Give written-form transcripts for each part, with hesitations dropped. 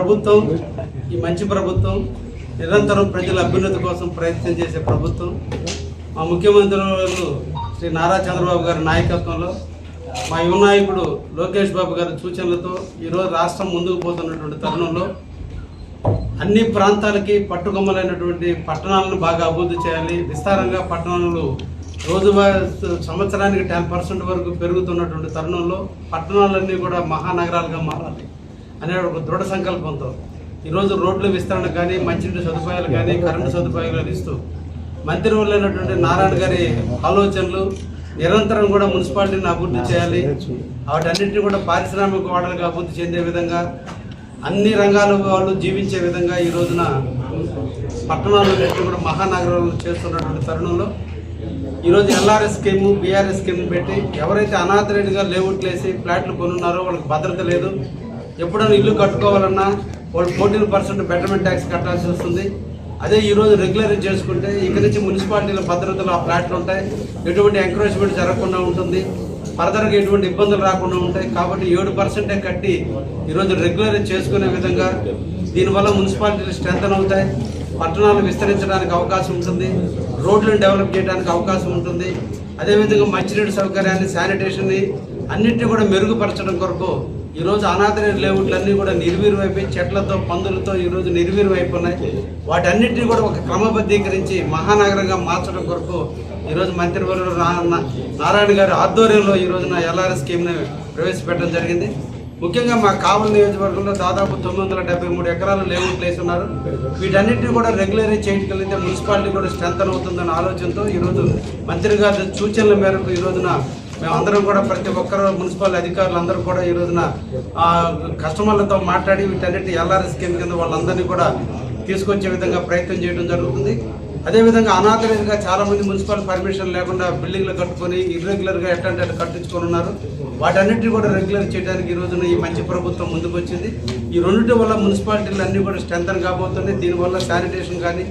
ప్రభుత్వం ఈ మంచి ప్రభుత్వం నిరంతరం ప్రజల అభ్యున్నతి కోసం ప్రయత్నం చేసే ప్రభుత్వం. మా ముఖ్యమంత్రులు శ్రీ నారా చంద్రబాబు గారి నాయకత్వంలో, మా యువ నాయకుడు లోకేష్ బాబు గారి సూచనలతో ఈరోజు రాష్ట్రం ముందుకు పోతున్నటువంటి తరుణంలో అన్ని ప్రాంతాలకి పట్టుకొమ్మలైనటువంటి పట్టణాలను బాగా అభివృద్ధి చేయాలి. విస్తారంగా పట్టణాలు సంవత్సరానికి 10% వరకు పెరుగుతున్నటువంటి తరుణంలో పట్టణాలన్నీ కూడా మహానగరాలుగా మారాలి అనే ఒక దృఢ సంకల్పంతో ఈరోజు రోడ్ల విస్తరణ కానీ, మంచినీటి సదుపాయాలు కానీ, కరెంటు సదుపాయాలు ఇస్తూ మంత్రివర్యులైనటువంటి నారాయణ గారి ఆలోచనలు నిరంతరం కూడా మున్సిపాలిటీని అభివృద్ధి చేయాలి. వాటన్నింటినీ కూడా పారిశ్రామిక వాడలుగా అభివృద్ధి చెందే విధంగా, అన్ని రంగాల వాళ్ళు జీవించే విధంగా ఈ రోజున పట్టణాలన్నింటినీ కూడా మహానగరాలు చేస్తున్నటువంటి తరుణంలో ఈరోజు LRS స్కీము, BRS స్కీమ్ పెట్టి ఎవరైతే అనాథరేట్గా లేఅవుట్లు వేసి ఫ్లాట్లు కొనున్నారో వాళ్ళకి భద్రత లేదు. ఎప్పుడైనా ఇల్లు కట్టుకోవాలన్నా వాళ్ళు 14% బెటర్మెంట్ ట్యాక్స్ కట్టాల్సి వస్తుంది. అదే ఈరోజు రెగ్యులరైజ్ చేసుకుంటే ఇక్కడి నుంచి మున్సిపాలిటీల భద్రతలు ఆ ఫ్లాట్లు ఉంటాయి, ఎటువంటి ఎంకరేజ్మెంట్ జరగకుండా ఉంటుంది, ఫర్దర్గా ఎటువంటి ఇబ్బందులు రాకుండా ఉంటాయి. కాబట్టి 7% కట్టి ఈరోజు రెగ్యులరైజ్ చేసుకునే విధంగా దీనివల్ల మున్సిపాలిటీలు స్ట్రెంథన్ అవుతాయి, పట్టణాలు విస్తరించడానికి అవకాశం ఉంటుంది, రోడ్లను డెవలప్ చేయడానికి అవకాశం ఉంటుంది. అదేవిధంగా మంచినీటి సౌకర్యాన్ని, శానిటేషన్ని అన్నింటినీ కూడా మెరుగుపరచడం కొరకు ఈరోజు అనాథరేట్ లేఅవుట్లన్నీ కూడా నిర్వీర్యమైపోయి చెట్లతో, పందులతో ఈరోజు నిర్వీర్యమైపోయినాయి. వాటన్నింటినీ కూడా ఒక క్రమబద్ధీకరించి మహానగరంగా మార్చడం కొరకు ఈరోజు మంత్రివర్యులు నారాయణ గారి ఆధ్వర్యంలో ఈ రోజున LRS స్కీమ్ని ప్రవేశపెట్టడం జరిగింది. ముఖ్యంగా మా కావలి నియోజకవర్గంలో దాదాపు 973 ఎకరాలు లేఅవుట్లు వేసి ఉన్నారు. వీటన్నిటిని కూడా రెగ్యులరైజ్ చేయగలిగితే మున్సిపాలిటీ కూడా స్ట్రెంథన్ అవుతుందన్న ఆలోచనతో ఈరోజు మంత్రి గారి సూచనల మేరకు ఈ రోజున మేమందరం కూడా ప్రతి ఒక్కరు మున్సిపల్ అధికారులు అందరూ కూడా ఈ రోజున కస్టమర్లతో మాట్లాడి వీటన్నిటి LRS స్కీమ్ కింద వాళ్ళందరినీ కూడా తీసుకొచ్చే విధంగా ప్రయత్నం చేయడం జరుగుతుంది. అదేవిధంగా అనాథరేట్గా చాలామంది మున్సిపల్ పర్మిషన్ లేకుండా బిల్డింగ్లు కట్టుకొని ఇర్రెగ్యులర్గా ఎట్లాంటి అట్లా కట్టించుకొని ఉన్నారు. వాటన్నిటిని కూడా రెగ్యులర్ చేయడానికి ఈ రోజున ఈ మంచి ప్రభుత్వం ముందుకు వచ్చింది. ఈ రెండింటి వల్ల మున్సిపాలిటీలు అన్నీ కూడా స్ట్రెంథన్ కాబోతున్నాయి. దీనివల్ల శానిటేషన్ కానీ,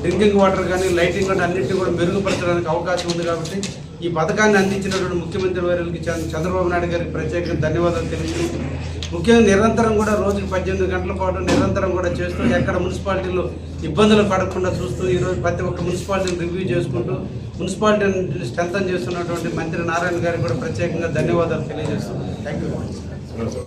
డ్రింకింగ్ వాటర్ కానీ, లైటింగ్ కానీ అన్నింటినీ కూడా మెరుగుపరచడానికి అవకాశం ఉంది. కాబట్టి ఈ పథకాన్ని అందించినటువంటి ముఖ్యమంత్రి వర్యులకి చంద్రబాబు నాయుడు గారికి ప్రత్యేకంగా ధన్యవాదాలు తెలియజేస్తూ, ముఖ్యంగా నిరంతరం కూడా రోజుకి 18 గంటల పాటు నిరంతరం కూడా చేస్తూ ఎక్కడ మున్సిపాలిటీలో ఇబ్బందులు పడకుండా చూస్తూ ఈరోజు ప్రతి ఒక్క మున్సిపాలిటీని రివ్యూ చేసుకుంటూ మున్సిపాలిటీని స్ట్రెంథన్ చేస్తున్నటువంటి మంత్రి నారాయణ గారికి కూడా ప్రత్యేకంగా ధన్యవాదాలు తెలియజేస్తున్నాను. Thank you.